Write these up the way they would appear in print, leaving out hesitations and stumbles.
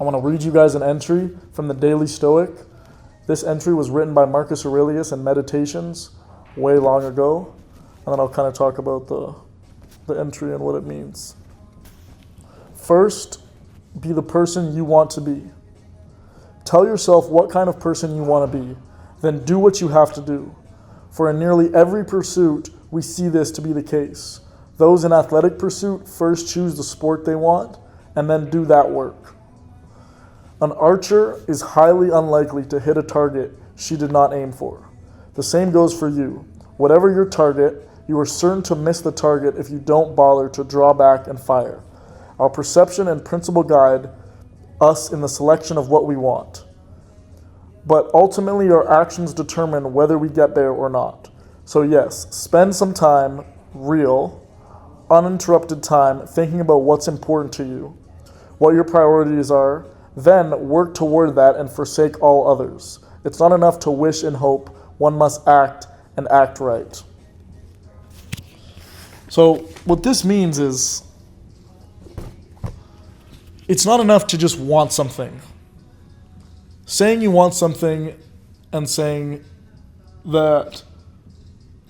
I want to read you guys an entry from the Daily Stoic. This entry was written by Marcus Aurelius in Meditations way long ago. And then I'll kind of talk about the entry and what it means. First, be the person you want to be. Tell yourself what kind of person you want to be. Then do what you have to do. For in nearly every pursuit, we see this to be the case. Those in athletic pursuit first choose the sport they want and then do that work. An archer is highly unlikely to hit a target she did not aim for. The same goes for you. Whatever your target, you are certain to miss the target if you don't bother to draw back and fire. Our perception and principle guide us in the selection of what we want. But ultimately, our actions determine whether we get there or not. So yes, spend some time, real, uninterrupted time, thinking about what's important to you, what your priorities are, then work toward that and forsake all others. It's not enough to wish and hope. One must act and act right. So what this means is, it's not enough to just want something. Saying you want something and saying that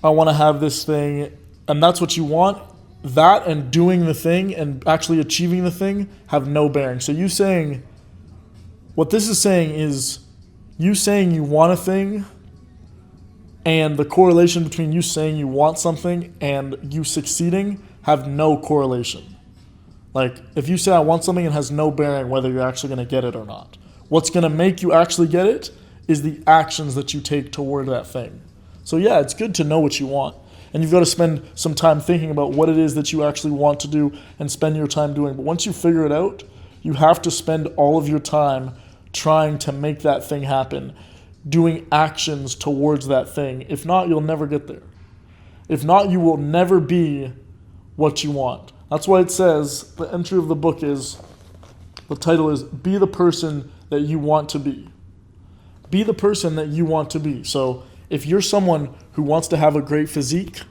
I want to have this thing and that's what you want, that and doing the thing and actually achieving the thing have no bearing. So what this is saying is you saying you want a thing and the correlation between you saying you want something and you succeeding have no correlation. Like, if you say I want something, it has no bearing whether you're actually going to get it or not. What's going to make you actually get it is the actions that you take toward that thing. So yeah, it's good to know what you want. And you've got to spend some time thinking about what it is that you actually want to do and spend your time doing. But once you figure it out, you have to spend all of your time trying to make that thing happen, doing actions towards that thing. If not, you'll never get there. If not, you will never be what you want. That's why it says, the entry of the book is, the title is, Be the Person That You Want to Be. Be the person that you want to be. So if you're someone who wants to have a great physique,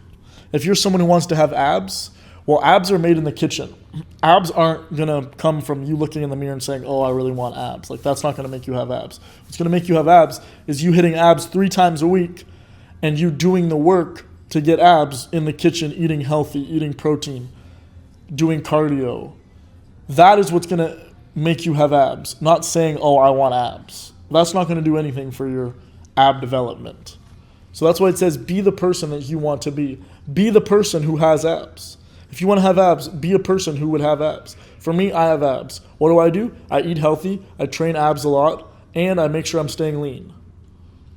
if you're someone who wants to have abs, well, abs are made in the kitchen. Abs aren't going to come from you looking in the mirror and saying, oh, I really want abs. Like, that's not going to make you have abs. What's going to make you have abs is you hitting abs 3 times a week and you doing the work to get abs in the kitchen, eating healthy, eating protein, doing cardio. That is what's going to make you have abs, not saying, oh, I want abs. That's not going to do anything for your ab development. So that's why it says, be the person that you want to be. Be the person who has abs. If you want to have abs, be a person who would have abs. For me, I have abs. What do? I eat healthy, I train abs a lot, and I make sure I'm staying lean.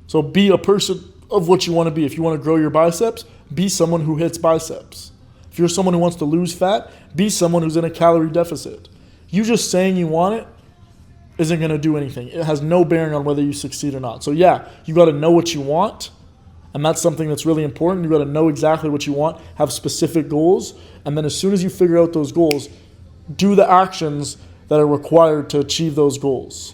So be a person of what you want to be. If you want to grow your biceps, be someone who hits biceps. If you're someone who wants to lose fat, be someone who's in a calorie deficit. You just saying you want it isn't going to do anything. It has no bearing on whether you succeed or not. So yeah, you got to know what you want, and that's something that's really important. You got to know exactly what you want, have specific goals, and then as soon as you figure out those goals, do the actions that are required to achieve those goals.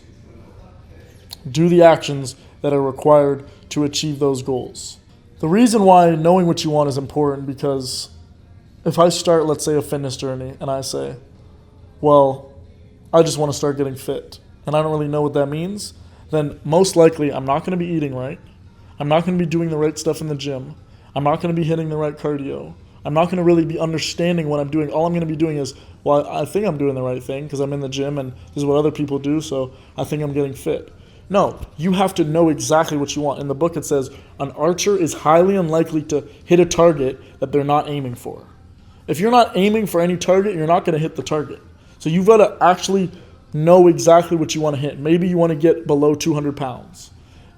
Do the actions that are required to achieve those goals. The reason why knowing what you want is important, because if I start, let's say, a fitness journey, and I say, well, I just want to start getting fit, and I don't really know what that means, then most likely I'm not going to be eating right. I'm not going to be doing the right stuff in the gym. I'm not going to be hitting the right cardio. I'm not going to really be understanding what I'm doing. All I'm going to be doing is, well, I think I'm doing the right thing because I'm in the gym and this is what other people do, so I think I'm getting fit. No, you have to know exactly what you want. In the book it says, an archer is highly unlikely to hit a target that they're not aiming for. If you're not aiming for any target, you're not going to hit the target. So you've got to actually know exactly what you want to hit. Maybe you want to get below 200 pounds.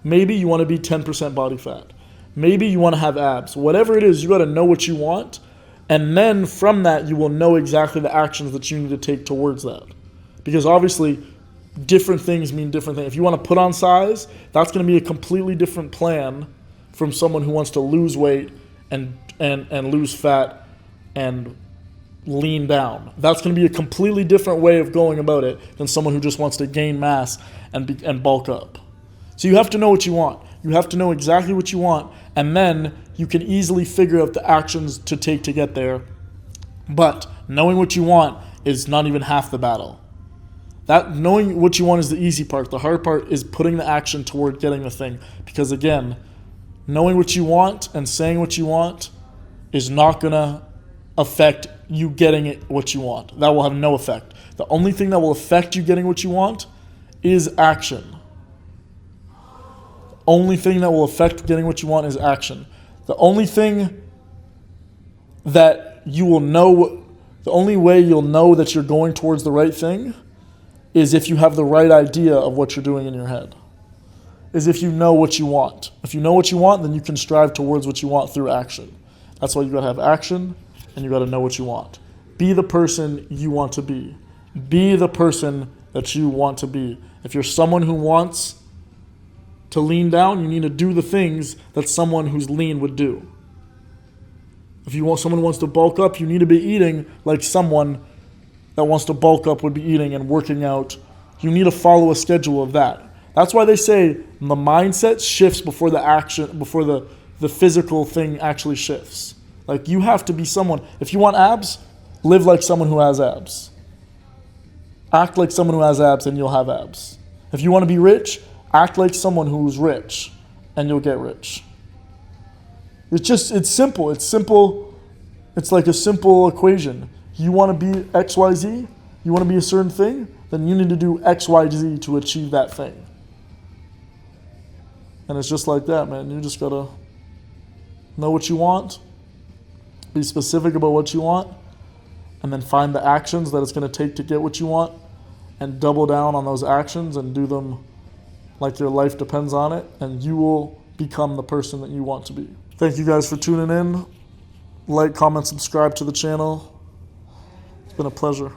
Maybe you want to be 10% body fat. Maybe you want to have abs. Whatever it is, you got to know what you want. And then from that, you will know exactly the actions that you need to take towards that. Because obviously, different things mean different things. If you want to put on size, that's going to be a completely different plan from someone who wants to lose weight and lose fat and lean down. That's going to be a completely different way of going about it than someone who just wants to gain mass and bulk up. So you have to know what you want. You have to know exactly what you want, and then you can easily figure out the actions to take to get there. But knowing what you want is not even half the battle. That knowing what you want is the easy part. The hard part is putting the action toward getting the thing. Because again, knowing what you want and saying what you want is not going to affect you getting it what you want. That will have no effect. The only thing that will affect you getting what you want is action. The only thing that will affect getting what you want is action. The only thing that you will know, the only way you'll know that you're going towards the right thing is if you have the right idea of what you're doing in your head. Is if you know what you want. If you know what you want, then you can strive towards what you want through action. That's why you gotta have action and you gotta know what you want. Be the person you want to be. Be the person that you want to be. If you're someone who wants to lean down, you need to do the things that someone who's lean would do. If someone who wants to bulk up, you need to be eating like someone that wants to bulk up would be eating and working out. You need to follow a schedule of that. That's why they say the mindset shifts before the action, before the physical thing actually shifts. Like you have to be someone, if you want abs, live like someone who has abs. Act like someone who has abs and you'll have abs. If you want to be rich, act like someone who's rich and you'll get rich. It's simple. It's like a simple equation. You want to be XYZ, you want to be a certain thing, then you need to do XYZ to achieve that thing. And it's just like that, man. You just gotta know what you want, be specific about what you want, and then find the actions that it's gonna take to get what you want, and double down on those actions and do them like your life depends on it, and you will become the person that you want to be. Thank you guys for tuning in. Like, comment, subscribe to the channel. It's been a pleasure.